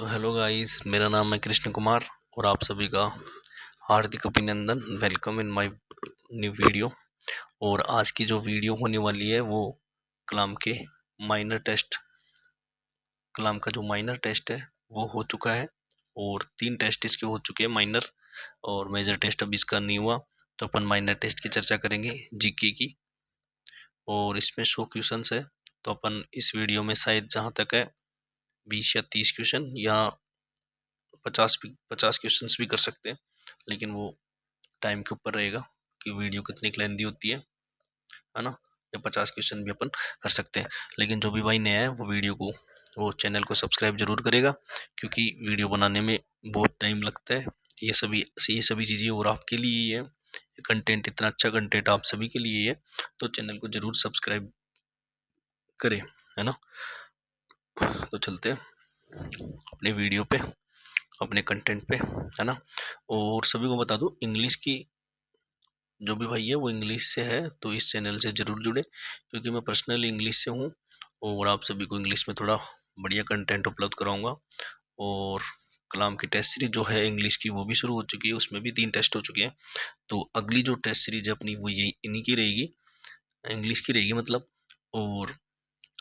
तो hello guys, मेरा नाम है कृष्ण कुमार और आप सभी का हार्दिक अभिनंदन। Welcome in my new video. और आज की जो वीडियो होने वाली है वो कलाम के माइनर टेस्ट, कलाम का जो माइनर टेस्ट है वो हो चुका है और 3 टेस्ट इसके हो चुके हैं माइनर, और मेजर टेस्ट अभी इसका नहीं हुआ। तो अपन माइनर टेस्ट की चर्चा करेंगे, जीके की। और इसमें 100 क्वेश्चंस है, तो अपन इस वीडियो में शायद जहाँ तक है 20 या 30 क्वेश्चन या 50 क्वेश्चंस भी कर सकते हैं, लेकिन वो टाइम के ऊपर रहेगा कि वीडियो कितनी लेंदी होती है ना। या 50 क्वेश्चन भी अपन कर सकते हैं, लेकिन जो भी भाई नया है वो वीडियो को, वो चैनल को सब्सक्राइब जरूर करेगा, क्योंकि वीडियो बनाने में बहुत टाइम लगता है। ये सभी चीज़ें और आपके लिए ही है, कंटेंट इतना अच्छा कंटेंट आप सभी के लिए ही है, तो चैनल को जरूर सब्सक्राइब करें, है ना। तो चलते हैं अपने वीडियो पे, अपने कंटेंट पे, है ना। और सभी को बता दूं, इंग्लिश की जो भी भाई है वो इंग्लिश से है तो इस चैनल से ज़रूर जुड़े, क्योंकि मैं पर्सनली इंग्लिश से हूँ और आप सभी को इंग्लिश में थोड़ा बढ़िया कंटेंट उपलब्ध कराऊंगा। और कलाम की टेस्ट सीरीज जो है इंग्लिश की वो भी शुरू हो चुकी है, उसमें भी 3 टेस्ट हो चुके हैं। तो अगली जो टेस्ट सीरीज है अपनी वो ये इन्हीं की रहेगी, इंग्लिश की रहेगी मतलब। और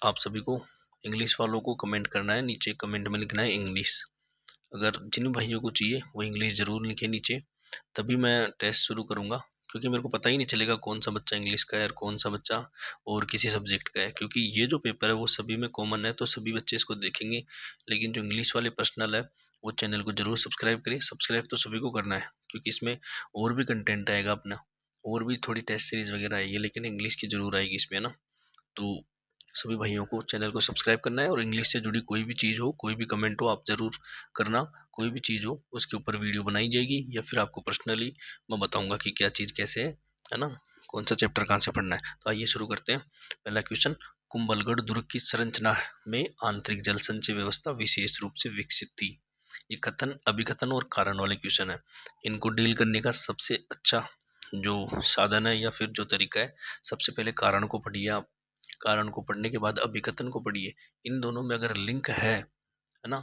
आप सभी को, इंग्लिश वालों को कमेंट करना है, नीचे कमेंट में लिखना है इंग्लिश। अगर जिन भाइयों को चाहिए वो इंग्लिश ज़रूर लिखे नीचे, तभी मैं टेस्ट शुरू करूँगा, क्योंकि मेरे को पता ही नहीं चलेगा कौन सा बच्चा इंग्लिश का है और कौन सा बच्चा और किसी सब्जेक्ट का है, क्योंकि ये जो पेपर है वो सभी में कॉमन है, तो सभी बच्चे इसको देखेंगे। लेकिन जो इंग्लिश वाले पर्सनल है वो चैनल को ज़रूर सब्सक्राइब करें। सब्सक्राइब तो सभी को करना है, क्योंकि इसमें और भी कंटेंट आएगा अपना, और भी थोड़ी टेस्ट सीरीज वगैरह आएगी, लेकिन इंग्लिश की ज़रूर आएगी इसमें, है ना। तो सभी भाइयों को चैनल को सब्सक्राइब करना है, और इंग्लिश से जुड़ी कोई भी चीज़ हो, कोई भी कमेंट हो, आप ज़रूर करना। कोई भी चीज़ हो उसके ऊपर वीडियो बनाई जाएगी, या फिर आपको पर्सनली मैं बताऊंगा कि क्या चीज़ कैसे है ना, कौन सा चैप्टर कहाँ से पढ़ना है। तो आइए शुरू करते हैं। पहला क्वेश्चन, कुंभलगढ़ दुर्ग की संरचना में आंतरिक जल संचय व्यवस्था विशेष रूप से विकसित थी। ये कथन, अभिकथन और कारण वाले क्वेश्चन है। इनको डील करने का सबसे अच्छा जो साधन है या फिर जो तरीका है, सबसे पहले कारण को पढ़िए आप। कारण को पढ़ने के बाद अभिकथन को पढ़िए। इन दोनों में अगर लिंक है ना,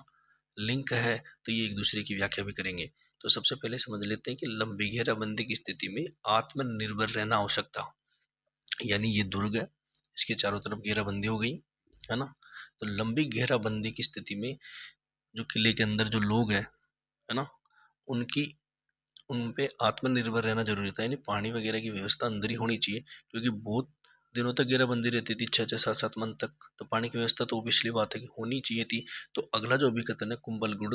लिंक है, तो ये एक दूसरे की व्याख्या भी करेंगे। तो सबसे पहले समझ लेते हैं कि लंबी घेराबंदी की स्थिति में आत्मनिर्भर रहना आवश्यक था। यानी ये दुर्ग है, इसके चारों तरफ घेराबंदी हो गई, है ना। तो लंबी घेराबंदी की स्थिति में जो किले के अंदर जो लोग है ना, उनकी, उन पे आत्मनिर्भर रहना जरूरी था। यानी पानी वगैरह की व्यवस्था अंदर ही होनी चाहिए, क्योंकि बहुत दिनों तक घेराबंदी रहती थी, 6-6, 7-7 मंथ तक, तो पानी की व्यवस्था तो ऑब्वियसली बात है कि होनी चाहिए थी। तो अगला जो अभिकथन है, कुंभलगढ़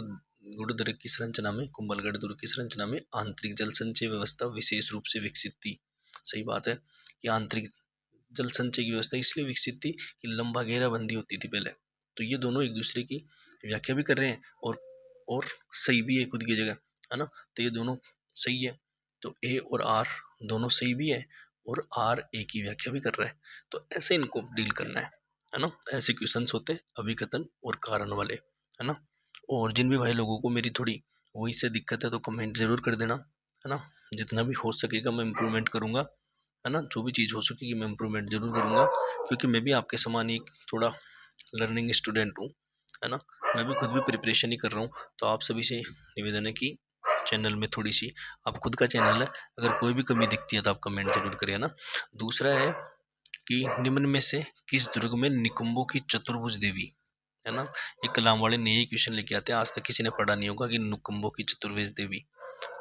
गुड़ दुर्ग की संरचना में, कुंभलगढ़ दुर्ग की संरचना में आंतरिक जल संचय व्यवस्था विशेष रूप से विकसित थी। सही बात है कि आंतरिक जल संचय की व्यवस्था इसलिए विकसित थी कि लंबा घेराबंदी होती थी पहले। तो ये दोनों एक दूसरे की व्याख्या भी कर रहे हैं, और सही भी है खुद की जगह, है ना। तो ये दोनों सही है, तो ए और आर दोनों सही भी है, और आर ए की व्याख्या भी कर रहा है। तो ऐसे इनको डील करना है ना। ऐसे क्वेश्चंस होते हैं अभिकथन और कारण वाले, है ना। और जिन भी भाई लोगों को मेरी थोड़ी वही से दिक्कत है तो कमेंट जरूर कर देना, है ना। जितना भी हो सकेगा मैं इम्प्रूवमेंट करूंगा, है ना। जो भी चीज़ हो सकेगी मैं इम्प्रूवमेंट जरूर करूंगा, क्योंकि मैं भी आपके समान ही थोड़ा लर्निंग स्टूडेंट हूँ, है ना। मैं भी खुद भी प्रिपरेशन ही कर रहा हूँ। तो आप सभी से निवेदन है कि चैनल में थोड़ी सी, आप खुद का चैनल है, अगर कोई भी कमी दिखती है तो आप कमेंट जरूर करिए ना। दूसरा है कि निम्न में से किस दुर्ग में निकुंभों की चतुर्भुज देवी, है ना। ये कलाम वाले नए क्वेश्चन लेके आते हैं, आज तक किसी ने पढ़ा नहीं होगा कि निकुंभों की चतुर्भुज देवी।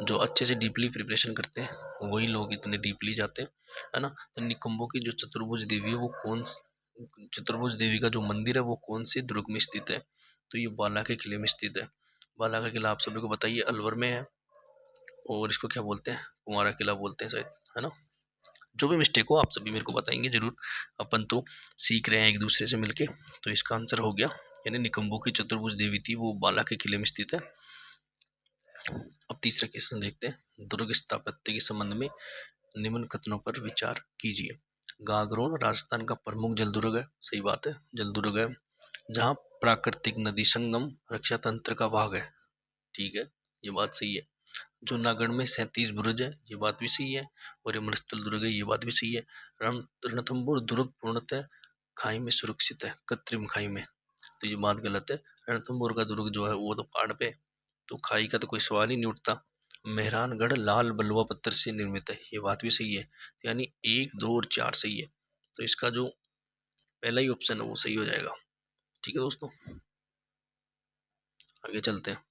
जो अच्छे से डीपली प्रिपरेशन करते हैं वही लोग इतने डीपली जाते हैं, है ना। तो निकुंभों की जो चतुर्भुज देवी है वो कौन, चतुर्भुज देवी का जो मंदिर है वो कौन से दुर्ग में स्थित है, तो ये बाला के किले में स्थित है। बाला का किला आप सभी को बताइए अलवर में है, और इसको क्या बोलते हैं, कुंवारा किला बोलते हैं शायद, है ना। जो भी मिस्टेक हो आप सभी मेरे को बताएंगे जरूर, अपन तो सीख रहे हैं एक दूसरे से मिलके। तो इसका आंसर हो गया, यानी निकुंभों की चतुर्भुज देवी थी वो बाला के किले में स्थित है। अब तीसरा क्वेश्चन देखते हैं, दुर्ग स्थापत्य के संबंध में निम्न कथनों पर विचार कीजिए। गागरोन राजस्थान का प्रमुख जल दुर्ग है, सही बात है, जल दुर्ग है, जहाँ प्राकृतिक नदी संगम रक्षा तंत्र का भाग है, ठीक है, ये बात सही है। जूनागढ़ में 37 बुरुज है, ये बात भी सही है, और ये मरुस्थल दुर्ग है, ये बात भी सही है। रणथंभौर दुर्ग पूर्णतः खाई में सुरक्षित है, कृत्रिम खाई में, तो ये बात गलत है। रणथंभौर का दुर्ग जो है वो तो पहाड़ पे, तो खाई का तो कोई सवाल ही नहीं उठता। मेहरानगढ़ लाल बलुआ पत्थर से निर्मित है, ये बात भी सही है। यानी 1, 2 और 4 सही है, तो इसका जो पहला ही ऑप्शन है वो सही हो जाएगा। ठीक है दोस्तों, आगे चलते हैं।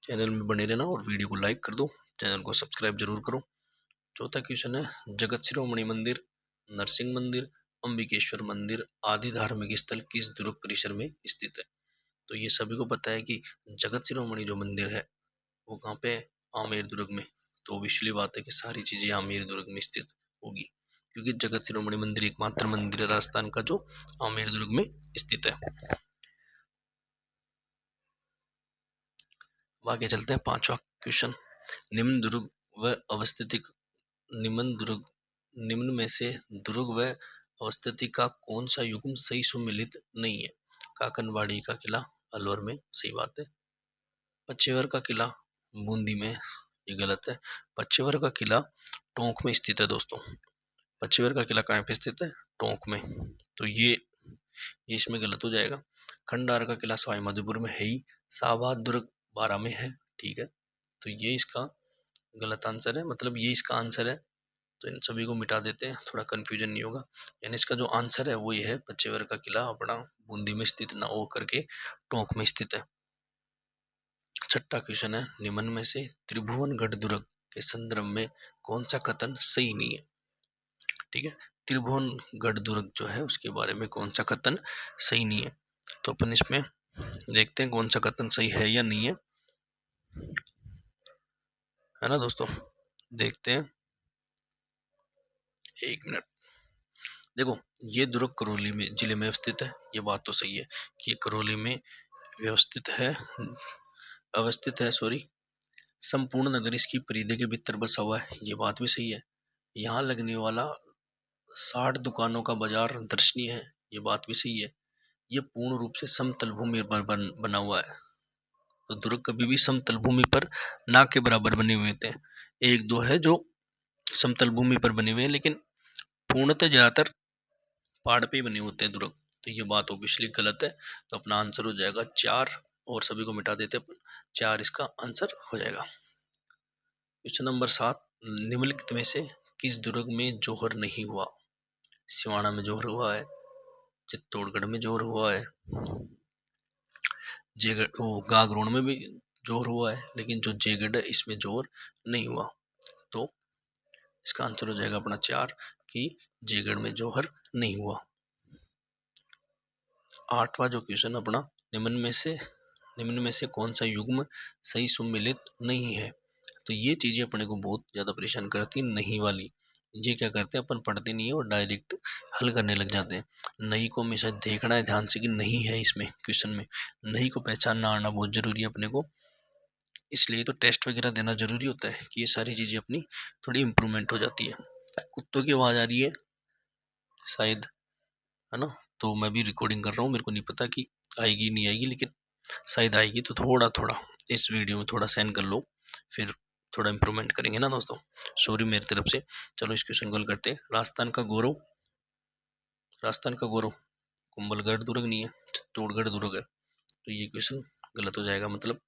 चैनल में बने रहना और वीडियो को लाइक कर दो, चैनल को सब्सक्राइब जरूर करो। चौथा क्वेश्चन है, जगत शिरोमणि मंदिर, नरसिंह मंदिर, अंबिकेश्वर मंदिर आदि धार्मिक स्थल किस दुर्ग परिसर में स्थित है? तो ये सभी को पता है कि जगत शिरोमणि जो मंदिर है वो कहाँ पे है? आमेर दुर्ग में। तो ऑब्वियसली बात है कि सारी चीजें आमेर दुर्ग में स्थित होगी, क्योंकि जगत शिरोमणि मंदिर एकमात्र मंदिर है राजस्थान का जो आमेर दुर्ग में स्थित है। आगे चलते हैं, पांचवा क्वेश्चन, निम्न दुर्ग व अवस्थिति निम्न दुर्ग निम्न में से दुर्ग व अवस्थिति का कौन सा युग्म सही सुमेलित नहीं है? काकनवाड़ी का किला अलवर में, सही बात है। पचेवर का किला बूंदी में, ये गलत है। पचेवर का किला टोंक में स्थित है दोस्तों। पचेवर का किला कहाँ पे स्थित है? टोंक में, तो ये इसमें गलत हो जाएगा। खंडार का किला सवाई माधोपुर में है ही। शाहबाद दुर्ग बारां में है, ठीक है, तो ये इसका गलत आंसर है, मतलब ये इसका आंसर है। तो इन सभी को मिटा देते हैं, थोड़ा कंफ्यूजन नहीं होगा। यानी इसका जो आंसर है वो ये है, पचेवर का किला अपना बूंदी में स्थित ना हो करके टोंक में स्थित है। छठा क्वेश्चन है, निम्न में से त्रिभुवनगढ़ दुर्ग के संदर्भ में कौन सा कथन सही नहीं है? ठीक है, त्रिभुवनगढ़ दुर्ग जो है उसके बारे में कौन सा कथन सही नहीं है? तो अपन इसमें देखते हैं कौन सा कथन सही है या नहीं है ना दोस्तों, देखते हैं, एक मिनट। देखो, ये दुर्ग करौली में जिले में स्थित है, ये बात तो सही है कि ये करौली में व्यवस्थित है, अवस्थित है, सॉरी। संपूर्ण नगर इसकी परिधि के भीतर बसा हुआ है, ये बात भी सही है। यहाँ लगने वाला 60 दुकानों का बाजार दर्शनीय है, ये बात भी सही है। ये पूर्ण रूप से समतल भूमि पर बना हुआ है, तो दुर्ग कभी भी समतल भूमि पर ना के बराबर बने हुए थे। एक दो है जो समतल भूमि पर बने हुए हैं, लेकिन पूर्णतः ज्यादातर पहाड़ पे ही बने होते हैं दुर्ग, तो ये बात ऑब्वियसली गलत है। तो अपना आंसर हो जाएगा 4, और सभी को मिटा देते अपन, 4 इसका आंसर हो जाएगा। क्वेश्चन नंबर 7, निम्नलिखित में से किस दुर्ग में जौहर नहीं हुआ? सिवाना में जौहर हुआ है, चित्तौड़गढ़ में जौहर हुआ है, जेगढ़ वो गागरोन में भी जौहर हुआ है, लेकिन जो जेगढ़ है इसमें जौहर नहीं हुआ। तो इसका आंसर हो जाएगा अपना 4 कि जेगढ़ में जौहर नहीं हुआ। 8वां जो क्वेश्चन अपना, निम्न में से कौन सा युग्म सही सुमेलित नहीं है? तो ये चीजें अपने को बहुत ज्यादा परेशान करती है, नहीं वाली। ये क्या करते हैं, अपन पढ़ते नहीं है और डायरेक्ट हल करने लग जाते हैं। नहीं को हमेशा देखना है ध्यान से कि नहीं है इसमें क्वेश्चन में, नहीं को पहचानना आना बहुत जरूरी है अपने को, इसलिए तो टेस्ट वगैरह देना जरूरी होता है कि ये सारी चीजें अपनी थोड़ी इम्प्रूवमेंट हो जाती है। कुत्तों की आवाज आ रही है शायद, है ना? तो मैं भी रिकॉर्डिंग कर रहा हूँ, मेरे को नहीं पता कि आएगी नहीं आएगी, लेकिन शायद आएगी, तो थोड़ा थोड़ा इस वीडियो में थोड़ा सहन कर लो, फिर थोड़ा इम्प्रूवमेंट करेंगे ना दोस्तों, सॉरी मेरी तरफ से। चलो इस क्वेश्चन को हल करते हैं। राजस्थान का गौरव कुंभलगढ़ दुर्ग नहीं है, चित्तौड़गढ़ दुर्ग है, तो ये क्वेश्चन गलत हो जाएगा, मतलब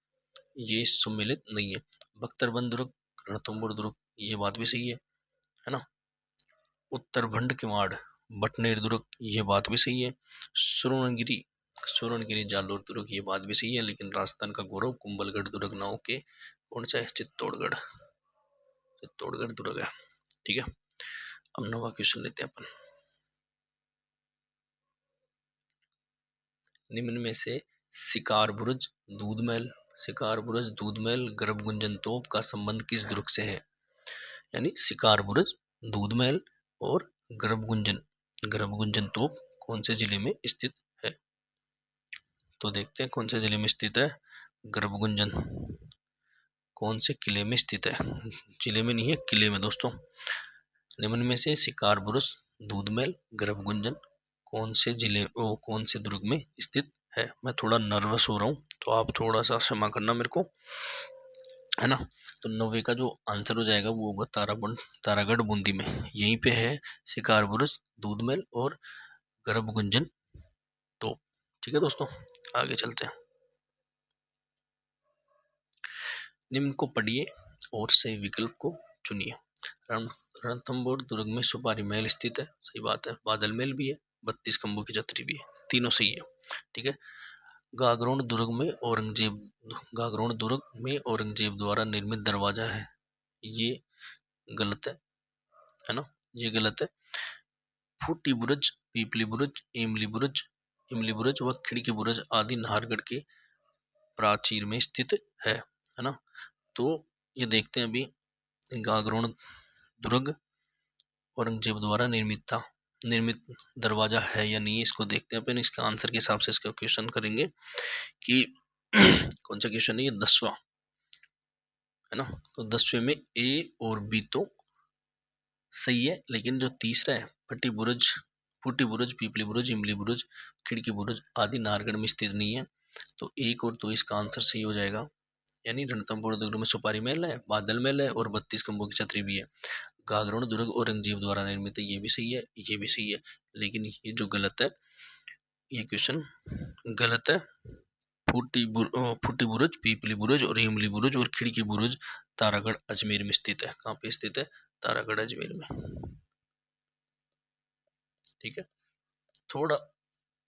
ये सम्मिलित नहीं है। बख्तरबंद दुर्ग, रणथंभौर दुर्ग, ये बात भी सही है ना? उत्तरभंड किवाड़, बटनेर दुर्ग, ये बात भी सही है। सोरणगिरी सोरणगिरी जालोर दुर्ग, ये बात भी सही है, लेकिन राजस्थान का गौरव कुंभलगढ़ दुर्ग ना होके कौन सा है? चित्तौड़गढ़ दुर्ग है, ठीक है। अब नवा क्वेश्चन लेते हैं अपन। निम्न में से शिकार बुरुज दूध महल गर्भ गुंजन तोप का संबंध किस दुर्ग से है? यानी शिकार बुरुज, दूध महल और गर्भ गुंजन तोप कौन से जिले में स्थित है? तो देखते हैं कौन से जिले में स्थित है गर्भ गुंजन, कौन से किले में स्थित है? जिले में नहीं है, किले में दोस्तों। निम्न में से शिकार बुरुज, दूध महल, गर्भ गुंजन कौन से दुर्ग में स्थित है? मैं थोड़ा नर्वस हो रहा हूँ, तो आप थोड़ा सा क्षमा करना मेरे को, है ना? तो 90 का जो आंसर हो जाएगा वो होगा तारागढ़ बूंदी में, यहीं पे है शिकार बुरुज, दूध महल और गर्भ गुंजन तोप, ठीक है दोस्तों, आगे चलते हैं। निम्न को पढ़िए और सही विकल्प को चुनिए। रण रणथंभौर दुर्ग में सुपारी महल स्थित है, सही बात है। बादल महल भी है, 32 खंभों की छतरी भी है, तीनों सही है। ठीक है। गागरोन दुर्ग में औरंगजेब गागरोन दुर्ग में औरंगजेब द्वारा निर्मित दरवाजा है, ये गलत है ना, ये गलत है। फूटी बुर्ज, पीपली बुर्ज, इमली बुर्ज व खिड़की बुर्ज आदि नाहरगढ़ के प्राचीर में स्थित है ना। तो ये देखते हैं अभी, गागरोन दुर्ग औरंगजेब द्वारा निर्मित दरवाजा है या नहीं, इसको देखते हैं। अपन इसका आंसर के हिसाब से इसका क्वेश्चन करेंगे कि कौन सा क्वेश्चन है ये, 10वां है ना। तो 10वें में ए और बी तो सही है, लेकिन जो तीसरा है फूटी बुरुज, पीपली बुरुज, इमली बुरुज, खिड़की बुरुज आदि नाहरगढ़ में स्थित नहीं है। तो एक और तो इसका आंसर सही हो जाएगा, यानी रणथंभौर दुर्ग में सुपारी महल है, बादल महल है और 32 खंभों की छतरी भी है। गागरोन दुर्ग औरंगजेब द्वारा निर्मित है, ये भी सही है, ये भी सही है। लेकिन ये जो गलत है, ये क्वेश्चन गलत है। फूटी बुरुज, पीपली बुरुज और इमली बुरुज और खिड़की बुरुज तारागढ़ अजमेर में स्थित है। कहाँ पे स्थित है? तारागढ़ अजमेर में। ठीक है। थोड़ा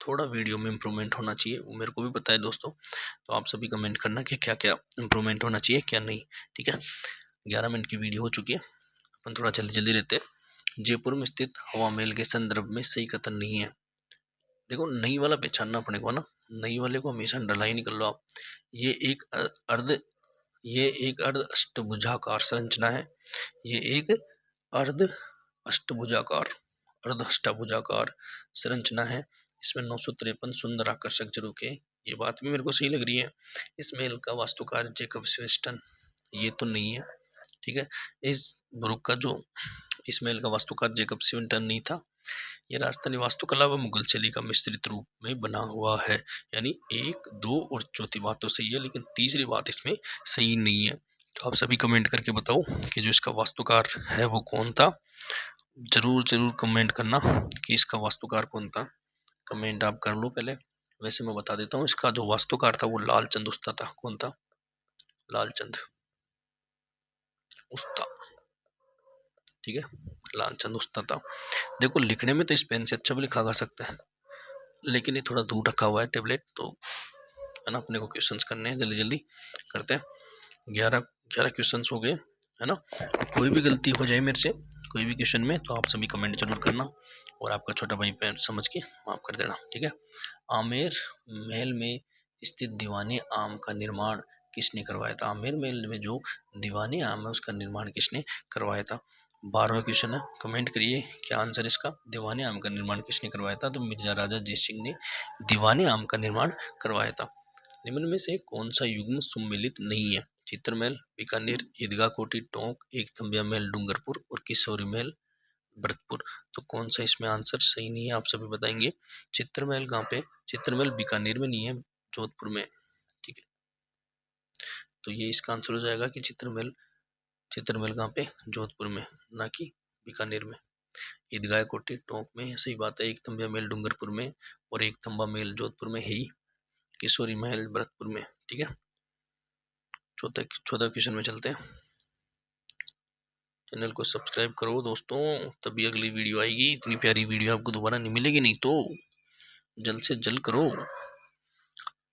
थोड़ा वीडियो में इम्प्रूवमेंट होना चाहिए, वो मेरे को भी पता है दोस्तों। तो आप सभी कमेंट करना कि क्या क्या इम्प्रूवमेंट होना चाहिए, क्या नहीं। ठीक है। 11 मिनट की वीडियो हो चुकी है, अपन थोड़ा जल्दी जल्दी रहते हैं। जयपुर में स्थित हवा महल के संदर्भ में सही कथन नहीं है। देखो, नई वाला पहचानना पड़ेगा ना, नई वाले को हमेशा डला ही निकल लो आप। ये एक अर्ध ये एक अर्ध अष्टभुजाकार संरचना है। ये एक अर्ध अष्टभुजाकार अर्ध अष्टभुजाकार संरचना है। इसमें 953 सुंदर आकर्षक झरोखे, ये बात भी मेरे को सही लग रही है। इस महल का वास्तुकार जेकब स्वेस्टन, ये तो नहीं है। ठीक है। इस बुरुक का जो इस महल का वास्तुकार जेकब स्वेस्टन नहीं था। ये राजस्थानी वास्तुकला व मुगल शैली का मिश्रित रूप में बना हुआ है। यानी 1, 2 और चौथी बात तो सही है, लेकिन तीसरी बात इसमें सही नहीं है। तो आप सभी कमेंट करके बताओ कि जो इसका वास्तुकार है वो कौन था। जरूर जरूर कमेंट करना कि इसका वास्तुकार कौन था। कमेंट आप कर लो पहले। वैसे मैं बता देता हूँ, इसका जो वास्तुकार था वो लालचंद उस्ता था। कौन था? लालचंद उस्ता। ठीक है, लालचंद उस्ता था। देखो, लिखने में तो इस पेन से अच्छा भी लिखा जा सकता है, लेकिन ये थोड़ा दूर रखा हुआ है टेबलेट, तो है ना, अपने को क्वेश्चंस करने हैं, जल्दी जल्दी करते हैं। 11 क्वेश्चंस हो गए, है ना। कोई भी गलती हो जाए मेरे से कोई भी क्वेश्चन में, तो आप सभी कमेंट जरूर करना, और आपका छोटा भाई पैर समझ के माफ कर देना। ठीक है। आमेर महल में स्थित दीवाने आम का निर्माण किसने करवाया था? आमेर महल में जो दीवाने आम है उसका निर्माण किसने करवाया था? 12वां क्वेश्चन है, कमेंट करिए क्या आंसर इसका। दीवाने आम का निर्माण किसने करवाया था? तो मिर्जा राजा जय सिंह ने दीवाने आम का निर्माण करवाया था। निम्न में से कौन सा युग्म सम्मिलित नहीं है? चित्रमहल, बीकानेर, ईदगाह कोठी, टोंक, एकथंबिया महल डूंगरपुर और किशोरी महल भरतपुर। तो कौन सा इसमें आंसर सही नहीं है, आप सभी बताएंगे। चित्रमहल कहाँ पे? चित्रमहल बीकानेर में नहीं है, जोधपुर में। ठीक है। तो ये इसका आंसर हो जाएगा कि चित्रमहल कहाँ पे? जोधपुर में, ना कि बीकानेर में। ईदगाह कोठी टोंक में, सही बात है। एकथंबिया महल डूंगरपुर में और एकथंबा महल जोधपुर में है ही। किशोरी महल भरतपुर में। ठीक है। चौदह क्वेश्चन में चलते हैं। चैनल को सब्सक्राइब करो दोस्तों, तभी अगली वीडियो आएगी। इतनी प्यारी वीडियो आपको दोबारा नहीं मिलेगी, नहीं तो जल्द से जल्द करो।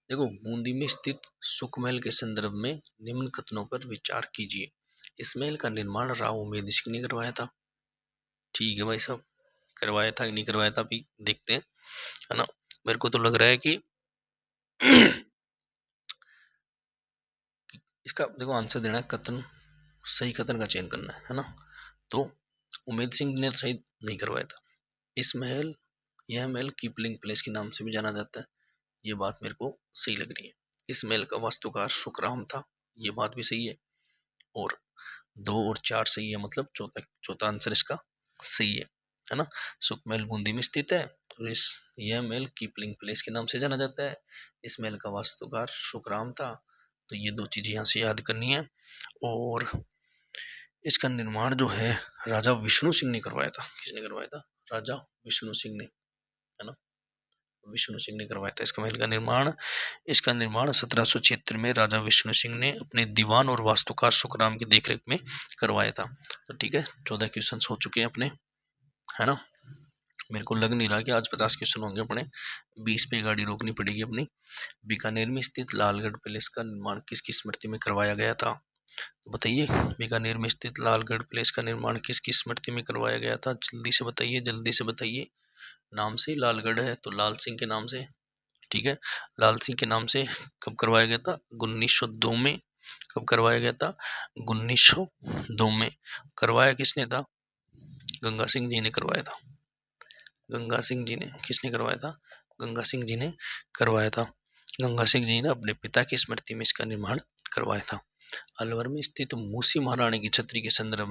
देखो, बूंदी में स्थित सुख महल के संदर्भ में निम्न कथनों पर विचार कीजिए। इस महल का निर्माण राव उमेद सिंह ने करवाया था। ठीक है भाई साहब, करवाया था कि नहीं करवाया था, अभी देखते हैं, है ना। मेरे को तो लग रहा है कि इसका देखो आंसर देना है, कथन सही कथन का चयन करना है ना। तो उमेद सिंह ने सही नहीं करवाया था। यह महल कीपलिंग प्लेस के नाम से भी जाना जाता है, ये बात मेरे को सही लग रही है। इस महल का वास्तुकार सुखराम था, ये बात भी सही है। और 2 और 4 सही है, मतलब चौथा आंसर इसका सही है ना। सुखमहल बूंदी में स्थित है, और यह महल कीपलिंग प्लेस के नाम से जाना जाता है। इस महल का वास्तुकार सुखराम था। तो ये 2 चीजें यहाँ से याद करनी है। और इसका निर्माण जो है राजा विष्णु सिंह ने करवाया था। किसने करवाया था? राजा विष्णु सिंह ने, है ना। विष्णु सिंह ने करवाया था इसका महल का निर्माण। इसका निर्माण 1776 में राजा विष्णु सिंह ने अपने दीवान और वास्तुकार सुखराम की देखरेख में करवाया था। तो ठीक है, 14 क्वेश्चन हो चुके हैं अपने, है ना। मेरे को लग नहीं रहा कि आज 50 क्वेश्चन होंगे अपने, 20 पे गाड़ी रोकनी पड़ेगी अपनी। बीकानेर में स्थित लालगढ़ पैलेस का निर्माण किसकी स्मृति में करवाया गया था? तो बताइए, बीकानेर में स्थित लालगढ़ पैलेस का निर्माण किसकी स्मृति में करवाया गया था? जल्दी से बताइए, जल्दी से बताइए। नाम से ही लालगढ़ है तो लाल सिंह के नाम से, ठीक है, लाल सिंह के नाम से कब करवाया गया था? 1902 में। कब करवाया गया था? 1902 में। करवाया किसने था? गंगा सिंह जी ने करवाया था। गंगा सिंह जी ने, किसने करवाया था? गंगा सिंह जी ने करवाया था। गंगा सिंह जी ने अपने पिता की स्मृति में इसका निर्माण करवाया था। अलवर में स्थित मूसी महारानी की छतरी के संदर्भ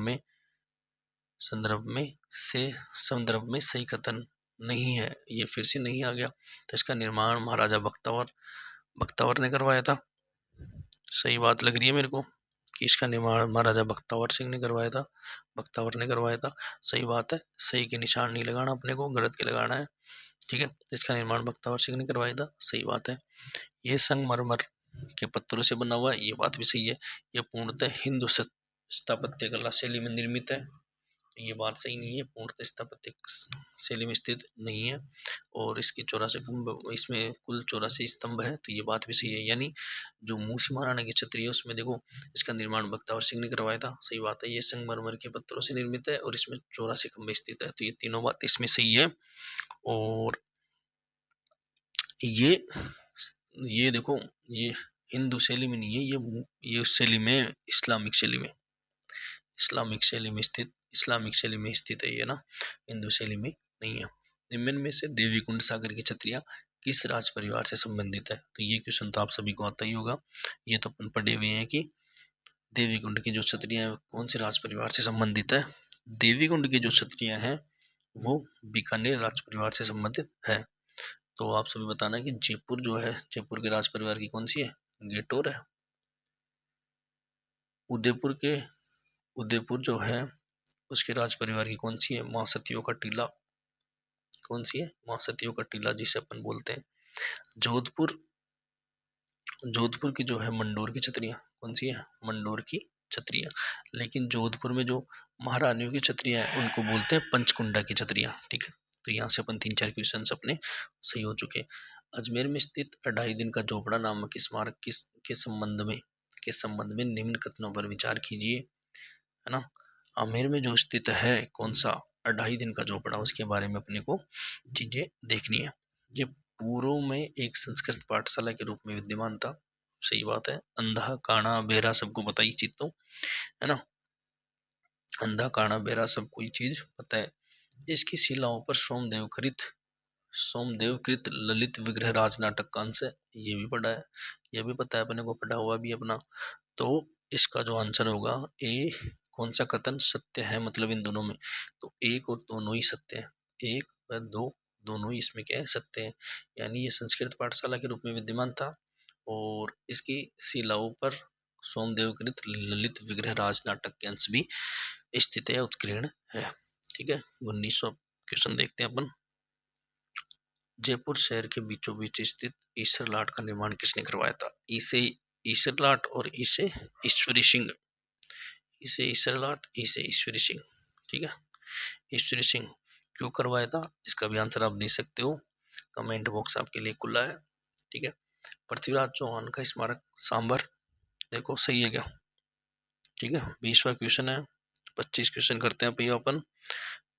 में सही कथन नहीं है। ये फिर से नहीं आ गया। तो इसका निर्माण महाराजा बख्तावर ने करवाया था। सही बात लग रही है मेरे को कि इसका निर्माण महाराजा बख्तावर सिंह ने करवाया था, बख्तावर ने करवाया था। सही बात है, सही के निशान नहीं लगाना अपने को, गलत के लगाना है, ठीक है। इसका निर्माण बख्तावर सिंह ने करवाया था, सही बात है। ये संगमरमर के पत्थरों से बना हुआ है, ये बात भी सही है। यह पूर्णतः हिंदू स्थापत्य कला शैली में निर्मित है, ये बात सही नहीं है, पूर्णतः स्थापत्य शैली में स्थित नहीं है। और इसके 84 खंभ, इसमें कुल 84 स्तंभ है, तो ये बात भी सही है। यानी जो मूसी महाराणा की छतरी है उसमें देखो, इसका निर्माण बख्तावर सिंह ने करवाया था, सही बात है। ये संगमरमर के पत्थरों से निर्मित है और इसमें 84 खंभे स्थित है, तो ये तीनों बात इसमें सही है। और ये देखो, ये हिंदू शैली में नहीं है, ये उस शैली में, इस्लामिक शैली में स्थित है ये ना, हिंदू शैली में नहीं है। निम्न में से देवी कुंड सागर की छतरियां किस राज परिवार से संबंधित है? तो ये क्वेश्चन तो आप सभी को आता ही होगा, ये तो अपन पढ़े हुए हैं कि देवी कुंड की जो छतरियां कौन से राज परिवार से संबंधित है। देवी कुंड की जो छतरियां हैं वो बीकानेर राज परिवार से संबंधित है। तो आप सभी बताना कि जयपुर जो है, जयपुर के राज परिवार की कौन सी है? गेटोर है। उदयपुर जो है उसके राज परिवार की कौन सी है? मां सतियों का टीला। कौन सी है? मां सतियों का टीला जिसे अपन बोलते हैं। जोधपुर की जो है मंडोर की छतरियां, कौन सी है? मंडोर की छतरियां। लेकिन जोधपुर में जो महारानियों की छतरियां हैं उनको बोलते हैं पंचकुंडा की छतरियां, ठीक है। तो यहाँ से अपन 3-4 क्वेश्चन अपने सही हो चुके। अजमेर में स्थित 2.5 दिन का झोपड़ा नामक स्मारक के संबंध में निम्न कथनों पर विचार कीजिए, है ना। आमेर में जो स्थित है कौन सा 2.5 दिन का झोपड़ा, उसके बारे में अपने को चीजें देखनी है। ये पूर्व में एक संस्कृत पाठशाला के रूप में विद्यमान था, सही बात है। अंधा काना बेरा सबको पता ही चीज तो, है ना। अंधा काना बेरा सबको ये चीज पता है। इसकी शिलाओं पर सोमदेवकृत ललित विग्रह राज नाटक का अंश है, ये भी पढ़ा है, ये भी पता है अपने को, पढ़ा हुआ भी अपना। तो इसका जो आंसर होगा ए, कौन सा कथन सत्य है, मतलब इन दोनों में, तो एक और दोनों ही सत्य है, एक व दो दोनों ही इसमें क्या है? सत्य है। यानी ये संस्कृत पाठशाला के रूप में विद्यमान था और इसकी शिलाओं पर सोमदेवकृत ललित विग्रह राज नाटक के अंश भी स्थित है, उत्कीर्ण है, ठीक है। 1900 क्वेश्चन देखते हैं अपन। जयपुर शहर के बीचों बीच स्थित ईसर लाट का निर्माण किसने करवाया था? इसे ईसर लाट और इसे ईश्वरी सिंह, इसे ईसर लाट, इसे ईश्वरी सिंह, ठीक है। ईश्वरी सिंह क्यों करवाया था, इसका भी आंसर आप दे सकते हो, कमेंट बॉक्स आपके लिए खुला है, ठीक है। पृथ्वीराज चौहान का स्मारक सांबर, देखो सही है क्या, ठीक है। 20वां क्वेश्चन है, 25 क्वेश्चन करते हैं भैया अपन।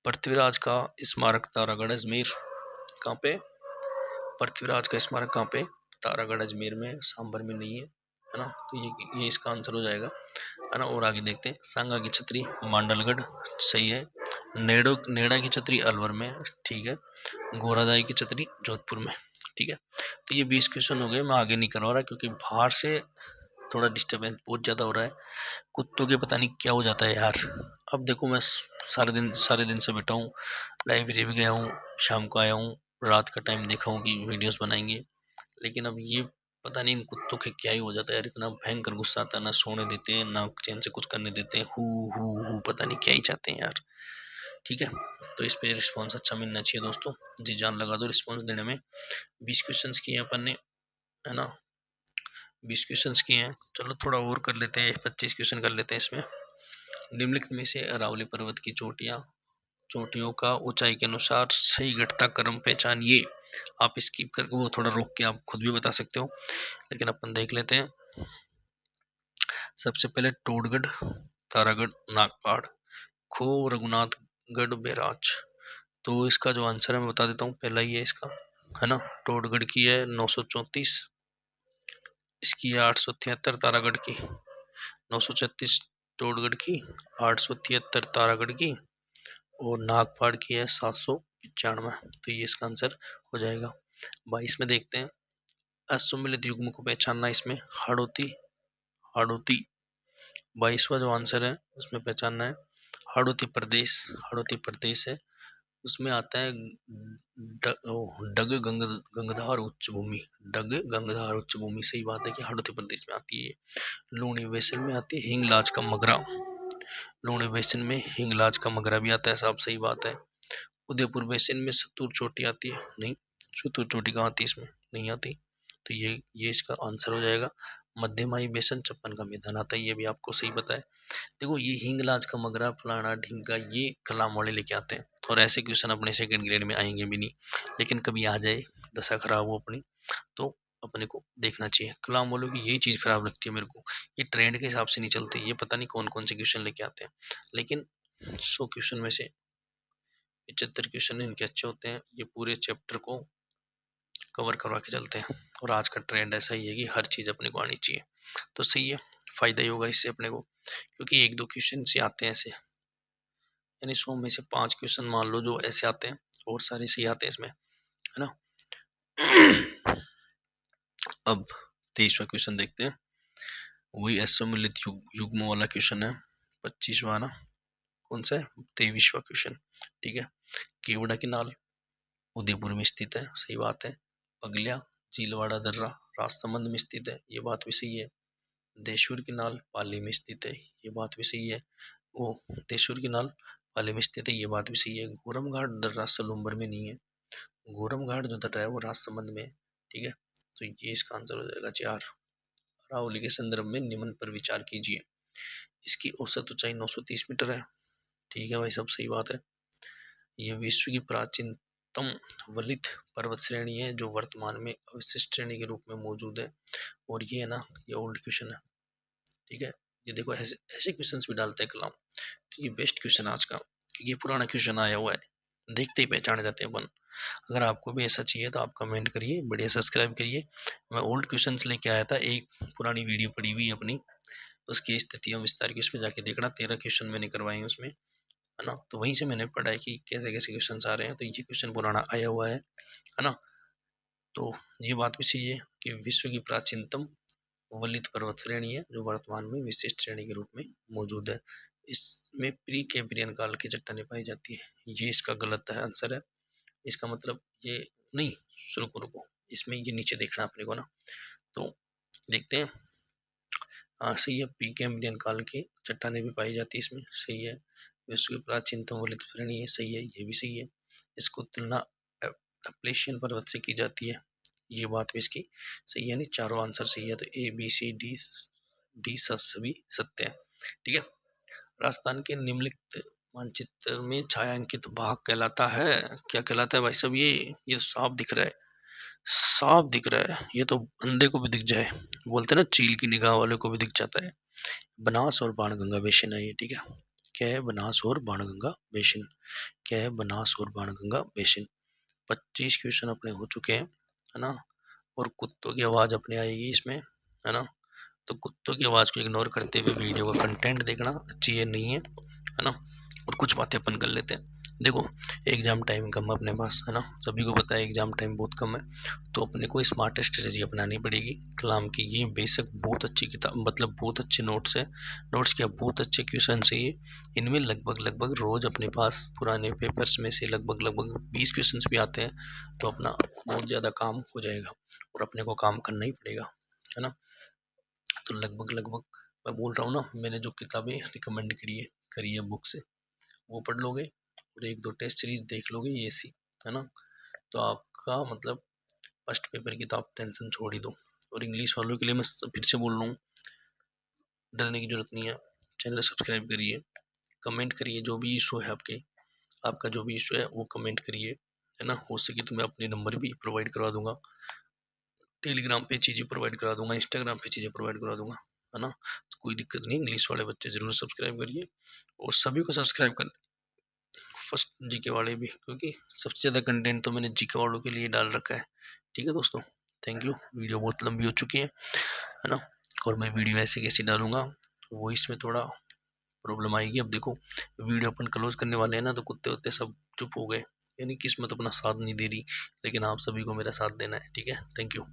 पृथ्वीराज का स्मारक तारागढ़ अजमेर कहाँ पे? पृथ्वीराज का स्मारक कहाँ पे? तारागढ़ अजमेर में, सांबर में नहीं है ना। तो ये इसका आंसर हो जाएगा, है ना। और आगे देखते हैं। सांगा की छतरी मांडलगढ़, सही है। नेड़ा की छतरी अलवर में, ठीक है। गोरादाई की छतरी जोधपुर में, ठीक है। तो ये 20 क्वेश्चन हो गए, मैं आगे नहीं करवा रहा क्योंकि बाहर से थोड़ा डिस्टर्बेंस बहुत ज़्यादा हो रहा है, कुत्तों के पता नहीं क्या हो जाता है यार। अब देखो मैं सारे दिन से बैठा हूँ, लाइब्रेरी भी गया हूँ, शाम को आया हूँ, रात का टाइम देखा हूँ कि वीडियोस बनाएंगे, लेकिन अब ये पता नहीं इन कुत्तों के क्या ही हो जाता है यार, इतना भयंकर गुस्सा आता है, ना सोने देते हैं ना चैन से कुछ करने देते हैं, हु हु हु, पता नहीं क्या ही चाहते हैं यार, ठीक है। तो इस पे रिस्पॉन्स अच्छा मिलना चाहिए दोस्तों। जी जान लगा दो रिस्पॉन्स देने में। 20 क्वेश्चन किए अपन ने, है ना, 20 क्वेश्चन किए हैं। चलो थोड़ा और कर लेते हैं, 25 क्वेश्चन कर लेते हैं इसमें। निम्नलिखित में से अरावली पर्वत की चोटियों का ऊंचाई के अनुसार सही घटता क्रम पहचानिए। आप स्किप करके वो थोड़ा रोक के आप खुद भी बता सकते हो, लेकिन अपन देख लेते हैं। सबसे पहले टोडगढ़, तारागढ़, नागपाड़, खो, रघुनाथगढ़, बैराज। तो इसका जो आंसर है मैं बता देता हूँ। पहला ही है इसका, है ना, टोडगढ़ की है 934, इसकी है 873 तारागढ़ की, 936 टोडगढ़ की, 873 तारागढ़ की, और नागपाड़ की है 795। तो ये इसका आंसर हो जाएगा। 22 में देखते हैं, असुमिलित युग्म को पहचानना। इसमें हाड़ौती, हाड़ौती 22वां जो आंसर है उसमें पहचानना है। हाड़ौती प्रदेश है, उसमें आता है गंगधार उच्च भूमि, गंगधार उच्च भूमि। सही बात है कि हाड़ौती प्रदेश में आती है। लूणी बेसिन में आती है हिंगलाज का मगरा, लूणी बेसिन में हिंगलाज का मगरा भी आता है साहब, सही बात है। उदयपुर बेसिन में सतुर चोटी आती है, नहीं, सतुर चोटी कहाँ आती है इसमें, नहीं आती। तो ये इसका आंसर हो जाएगा। मध्यमाई बेसन चप्पन का मैदान आता है, ये भी आपको सही पता है। देखो ये हिंगलाज का मगरा, फलाना ढिमका, ये कलाम वाले लेके आते हैं, और ऐसे क्वेश्चन अपने सेकंड ग्रेड में आएंगे भी नहीं। लेकिन कभी आ जाए, दशा खराब हो अपनी, तो अपने को देखना चाहिए। कलाम वालों की यही चीज खराब लगती है मेरे को, ये ट्रेंड के हिसाब से नहीं चलते, ये पता नहीं कौन कौन से क्वेश्चन लेके आते हैं। लेकिन 100 क्वेश्चन में से 75 क्वेश्चन इनके अच्छे होते हैं, ये पूरे चैप्टर को कवर करवा के चलते हैं। और आज का ट्रेंड ऐसा ही है कि हर चीज अपने को आनी चाहिए, तो सही है, फायदा ही होगा इससे अपने को। क्योंकि 1-2 क्वेश्चन से आते हैं ऐसे, यानी 100 में से 5 क्वेश्चन मान लो जो ऐसे आते हैं, और सारे सही आते हैं इसमें, है ना। अब 23वां क्वेश्चन देखते हैं, वही असम्मिलित युग्म वाला क्वेश्चन है। 25वां ना, कौन सा है, 23वां क्वेश्चन, ठीक है। केवड़ा की नाल उदयपुर में स्थित है, सही बात है। पगलिया, चीलवाड़ा दर्रा राजसमंद में स्थित है, ये बात भी सही है। देशूर की नाल पाली में स्थित है, ये बात भी सही है। वो देशूर की नाल पाली में स्थित है, ये बात भी सही है। गोरम घाट दर्रा सलूम्बर में नहीं है, गोरम घाट जो दर्रा है वो राजसमंद में है, ठीक है। तो ये इसका आंसर हो जाएगा 4। अरावली के संदर्भ में निम्न पर विचार कीजिए। इसकी औसत ऊंचाई 930 मीटर है, ठीक है भाई, सब सही बात है। यह विश्व की प्राचीनतम वलित पर्वत श्रेणी है जो वर्तमान में अवशिष्ट श्रेणी के रूप में मौजूद है। और ये है ना, ये ओल्ड क्वेश्चन है, ठीक है। ये देखो ऐसे ऐसे क्वेश्चंस भी डालते हैं कलाम, तो ये बेस्ट क्वेश्चन आज का, क्योंकि ये पुराना क्वेश्चन आया हुआ है, देखते ही पहचान जाते हैं अपन। अगर आपको भी ऐसा चाहिए तो आप कमेंट करिए, बढ़िया सब्सक्राइब करिए। मैं ओल्ड क्वेश्चंस लेके आया था, एक पुरानी वीडियो पड़ी हुई है अपनी, उसकी स्थितियों विस्तार की, उसमें जाके देखना, 13 क्वेश्चन मैंने करवाए हैं उसमें, है ना। तो वहीं से मैंने पढ़ा है कि कैसे कैसे क्वेश्चन आ रहे हैं, तो ये क्वेश्चन पुराना आया हुआ है ना। तो ये बात भी सही है कि विश्व की प्राचीनतम वलित पर्वत श्रेणी है जो वर्तमान में विशिष्ट श्रेणी के रूप में मौजूद है। इसमें प्री कैम्ब्रियन काल की चट्टानें पाई जाती है, ये इसका गलत है आंसर है। इसका मतलब ये नहीं, रुको रुको, इसमें ये नीचे देखना अपने को ना, तो देखते हैं। हाँ सही है, प्री कैम्ब्रियन काल की चट्टानें भी पाई जाती है इसमें, सही है। विश्व की प्राचीनतम वलित श्रेणी है, सही है, ये भी सही है। इसको तुलना अपलेशियन पर्वत से की जाती है, ये बात भी इसकी सही है। यानी चारों आंसर सही है, तो A B C D D सभी सत्य है, ठीक है। राजस्थान के निम्नलिखित मानचित्र में छायांकित भाग कहलाता है, क्या कहलाता है भाई साहब, ये साफ दिख रहा है, साफ दिख रहा है, ये तो अंधे को भी दिख जाए, बोलते हैं ना चील की निगाह वाले को भी दिख जाता है। बनास और बाणगंगा बेसिन है ये, ठीक है। क्या है, बनास और बाणगंगा बेसिन, क्या है, बनास और बाणगंगा बेसिन। 25 क्वेश्चन अपने हो चुके हैं, है ना। और कुत्तों की आवाज अपने आएगी इसमें, है ना। तो कुत्तों की आवाज को इग्नोर करते हुए वीडियो का कंटेंट देखना, अच्छी है नहीं है ना। और कुछ बातें अपन कर लेते हैं। देखो एग्जाम टाइम कम है अपने पास, है ना, सभी को पता है एग्जाम टाइम बहुत कम है, तो अपने को स्मार्ट स्ट्रेटेजी अपनानी पड़ेगी। कलाम की ये बेशक बहुत अच्छी किताब, मतलब बहुत अच्छे नोट्स है, नोट्स क्या बहुत अच्छे क्वेश्चन है ये। इनमें लगभग लगभग रोज अपने पास पुराने पेपर्स में से लगभग लगभग 20 क्वेश्चन भी आते हैं, तो अपना बहुत ज़्यादा काम हो जाएगा, और अपने को काम करना ही पड़ेगा, है ना। तो लगभग लगभग मैं बोल रहा हूँ ना, मैंने जो किताबें रिकमेंड करी है बुक से, वो पढ़ लोगे, और 1-2 टेस्ट सीरीज देख लोगे ये सी, है ना, तो आपका मतलब फर्स्ट पेपर की तो आप टेंशन छोड़ ही दो। और इंग्लिश वालों के लिए मैं फिर से बोल रहा हूँ, डरने की जरूरत नहीं है। चैनल सब्सक्राइब करिए, कमेंट करिए, जो भी इशू है आपका जो भी इशू है वो कमेंट करिए, है ना। हो सके तो मैं अपने नंबर भी प्रोवाइड करवा दूंगा, टेलीग्राम पे चीज़ें प्रोवाइड करा दूंगा, इंस्टाग्राम पे चीज़ें प्रोवाइड करा दूंगा, है ना। तो कोई दिक्कत नहीं, इंग्लिश वाले बच्चे जरूर सब्सक्राइब करिए, और सभी को सब्सक्राइब कर, फर्स्ट जीके वाले भी, क्योंकि सबसे ज़्यादा कंटेंट तो मैंने जीके वालों के लिए डाल रखा है। ठीक है दोस्तों, थैंक यू। वीडियो बहुत लंबी हो चुकी है ना, और मैं वीडियो ऐसे कैसे डालूंगा, वो इसमें थोड़ा प्रॉब्लम आएगी। अब देखो, वीडियो अपन क्लोज करने वाले हैं ना, तो कुत्ते उत्ते सब चुप हो गए, यानी किस्मत अपना साथ नहीं दे रही, लेकिन आप सभी को मेरा साथ देना है। ठीक है, थैंक यू।